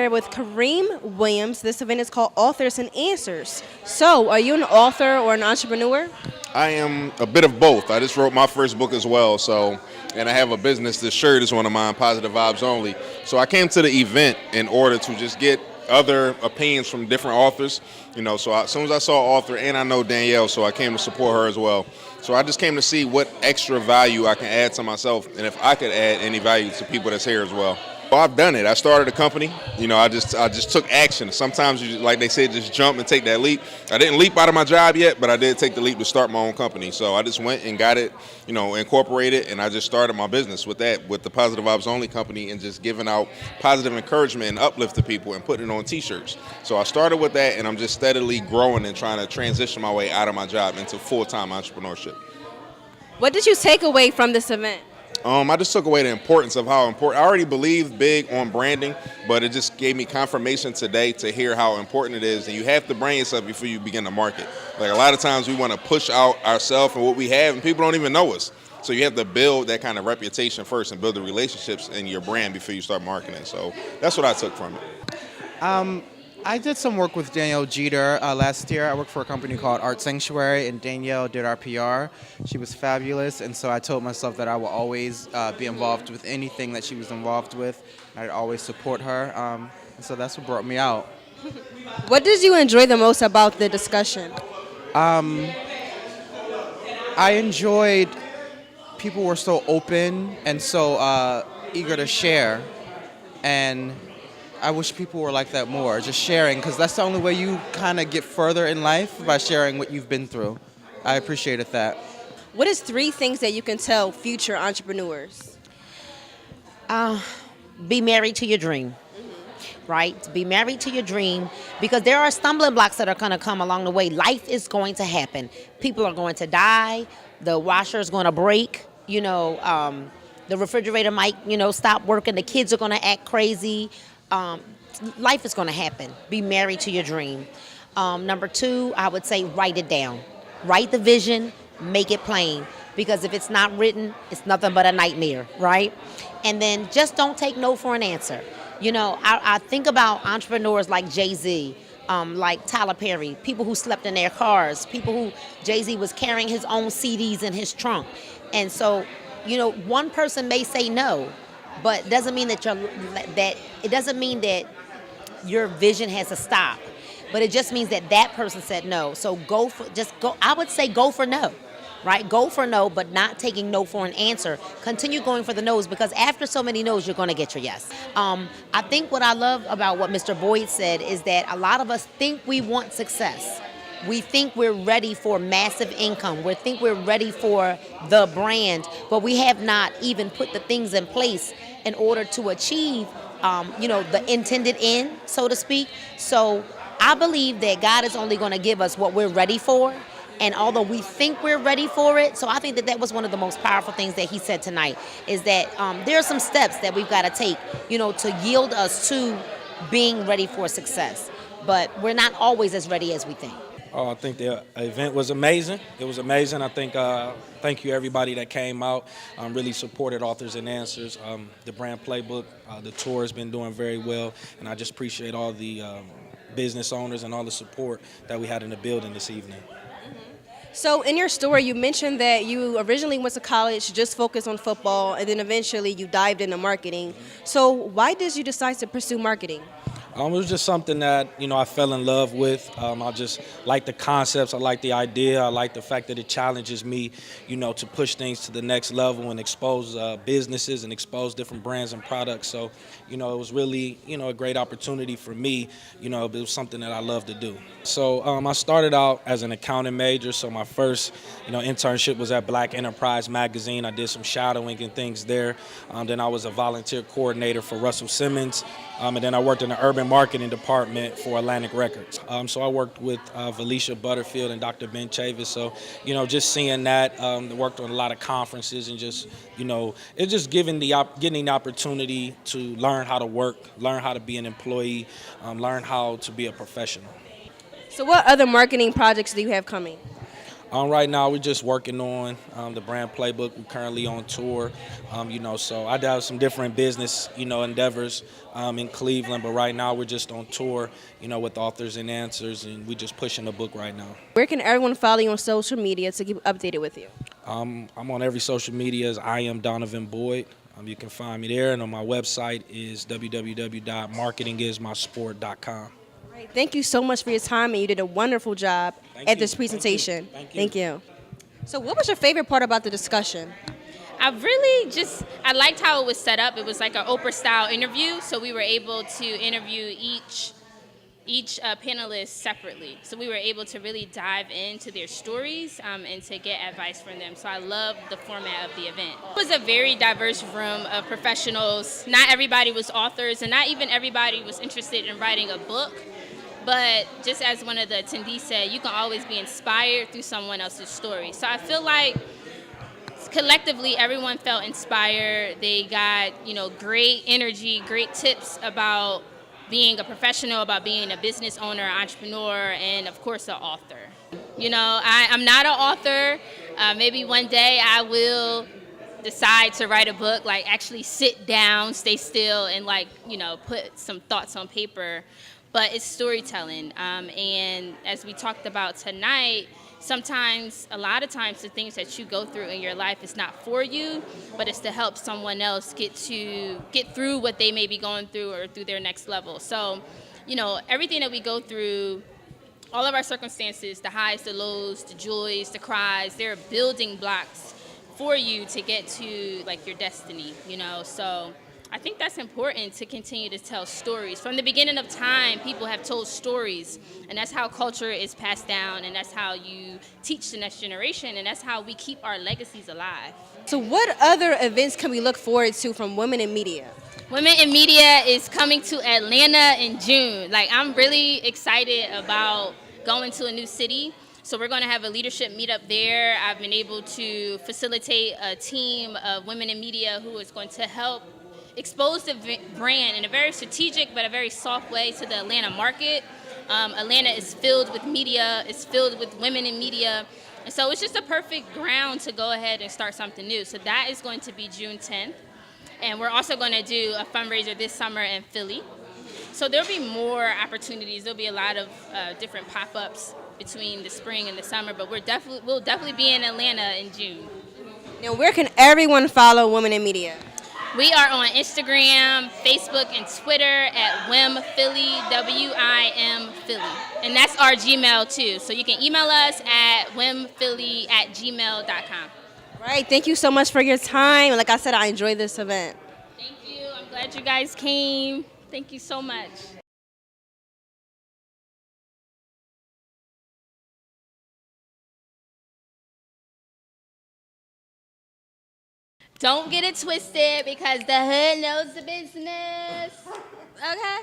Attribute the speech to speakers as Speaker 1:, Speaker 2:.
Speaker 1: here with Kareem Williams. This event is called Authors and Answers. So, are you an author or an entrepreneur?
Speaker 2: I am a bit of both. I just wrote my first book as well, and I have a business. This shirt is one of mine, Positive Vibes Only. So I came to the event in order to just get other opinions from different authors. So as soon as I saw an author, and I know Danielle, so I came to support her as well. So I just came to see what extra value I can add to myself, and if I could add any value to people that's here as well. Well, I've done it. I started a company. I just took action. Sometimes, like they said, just jump and take that leap. I didn't leap out of my job yet, but I did take the leap to start my own company. So I just went and got it, incorporated, and I just started my business with that, with the Positive Vibes Only company, and just giving out positive encouragement and uplift to people and putting it on T-shirts. So I started with that, and I'm just steadily growing and trying to transition my way out of my job into full-time entrepreneurship.
Speaker 1: What did you take away from this event?
Speaker 2: I just took away the importance of how important. I already believe big on branding, but it just gave me confirmation today to hear how important it is. And you have to brand yourself before you begin to market. Like a lot of times we want to push out ourselves and what we have, and people don't even know us. So you have to build that kind of reputation first and build the relationships in your brand before you start marketing. So that's what I took from it.
Speaker 3: I did some work with Danielle Jeter last year. I worked for a company called Art Sanctuary, and Danielle did our PR. She was fabulous, and so I told myself that I will always be involved with anything that she was involved with. I'd always support her, and so that's what brought me out.
Speaker 1: What did you enjoy the most about the discussion?
Speaker 3: I enjoyed people were so open and so eager to share, and I wish people were like that more, just sharing, because that's the only way you kind of get further in life, by sharing what you've been through. I appreciated that.
Speaker 1: What is 3 things that you can tell future entrepreneurs?
Speaker 4: Be married to your dream, right? Be married to your dream, because there are stumbling blocks that are going to come along the way. Life is going to happen. People are going to die. The washer is going to break. The refrigerator might, stop working. The kids are going to act crazy. Life is going to happen. Be married to your dream. Number 2, I would say write it down. Write the vision, make it plain. Because if it's not written, it's nothing but a nightmare, right? And then just don't take no for an answer. I think about entrepreneurs like Jay-Z, like Tyler Perry, people who slept in their cars, people who Jay-Z was carrying his own CDs in his trunk. And so, one person may say no, but doesn't mean that it doesn't mean that your vision has to stop. But it just means that person said no. So I would say go for no, right? Go for no, but not taking no for an answer. Continue going for the no's, because after so many no's, you're going to get your yes. I think what I love about what Mr. Boyd said is that a lot of us think we want success. We think we're ready for massive income. We think we're ready for the brand, but we have not even put the things in place in order to achieve, the intended end, so to speak. So I believe that God is only going to give us what we're ready for. And although we think we're ready for it, so I think that was one of the most powerful things that he said tonight, is that there are some steps that we've got to take, to yield us to being ready for success. But we're not always as ready as we think.
Speaker 5: Oh, I think the event was amazing. It was amazing. I think, thank you everybody that came out, really supported Authors and Answers. The brand playbook, the tour has been doing very well, and I just appreciate all the business owners and all the support that we had in the building this evening.
Speaker 1: So in your story, you mentioned that you originally went to college, just focused on football, and then eventually you dived into marketing. So why did you decide to pursue marketing?
Speaker 5: It was just something that, I fell in love with. I just like the concepts. I like the idea. I like the fact that it challenges me, to push things to the next level and expose businesses and expose different brands and products. So, it was really, a great opportunity for me. It was something that I love to do. So I started out as an accounting major. So my first, internship was at Black Enterprise Magazine. I did some shadowing and things there. Then I was a volunteer coordinator for Russell Simmons. And then I worked in the urban marketing department for Atlantic Records. So I worked with Felicia Butterfield and Dr. Ben Chavis. So, just seeing that, worked on a lot of conferences and just, it's just getting the opportunity to learn how to work, learn how to be an employee, learn how to be a professional.
Speaker 1: So what other marketing projects do you have coming?
Speaker 5: Right now, we're just working on the brand playbook. We're currently on tour, so I do have some different business, endeavors in Cleveland. But right now, we're just on tour, with Authors and Answers, and we're just pushing the book right now.
Speaker 1: Where can everyone follow you on social media to keep updated with you?
Speaker 5: I'm on every social media as I am Donovan Boyd. You can find me there, and on my website is www.marketingismysport.com.
Speaker 1: Right, thank you so much for your time, and you did a wonderful job at this presentation.
Speaker 5: Thank you.
Speaker 1: So what was your favorite part about the discussion?
Speaker 6: I liked how it was set up. It was like an Oprah-style interview, so we were able to interview each panelist separately. So we were able to really dive into their stories and to get advice from them. So I loved the format of the event. It was a very diverse room of professionals. Not everybody was authors, and not even everybody was interested in writing a book. But just as one of the attendees said, you can always be inspired through someone else's story. So I feel like collectively everyone felt inspired. They got, great energy, great tips about being a professional, about being a business owner, entrepreneur, and of course an author. I'm not an author. Maybe one day I will decide to write a book, like actually sit down, stay still, and put some thoughts on paper. But it's storytelling. And as we talked about tonight, a lot of times the things that you go through in your life is not for you, but it's to help someone else get through what they may be going through or through their next level. So, everything that we go through, all of our circumstances, the highs, the lows, the joys, the cries, they're building blocks for you to get to your destiny, So I think that's important, to continue to tell stories. From the beginning of time, people have told stories, and that's how culture is passed down, and that's how you teach the next generation, and that's how we keep our legacies alive.
Speaker 1: So what other events can we look forward to from Women in Media?
Speaker 6: Women in Media is coming to Atlanta in June. I'm really excited about going to a new city. So we're going to have a leadership meetup there. I've been able to facilitate a team of Women in Media who is going to help expose the brand in a very strategic but a very soft way to the Atlanta market. Atlanta is filled with media, it's filled with women in media, and so it's just a perfect ground to go ahead and start something new. So that is going to be June 10th, and we're also going to do a fundraiser this summer in Philly. So there'll be more opportunities. There'll be a lot of different pop-ups between the spring and the summer, but we'll definitely be in Atlanta in June.
Speaker 1: Now, where can everyone follow Women in Media?
Speaker 6: We are on Instagram, Facebook, and Twitter at WIMPhilly, WIM Philly. And that's our Gmail, too. So you can email us at wimphilly@gmail.com.
Speaker 1: Right. Thank you so much for your time. Like I said, I enjoyed this event.
Speaker 6: Thank you. I'm glad you guys came. Thank you so much. Don't get it twisted, because the hood knows the business. Okay?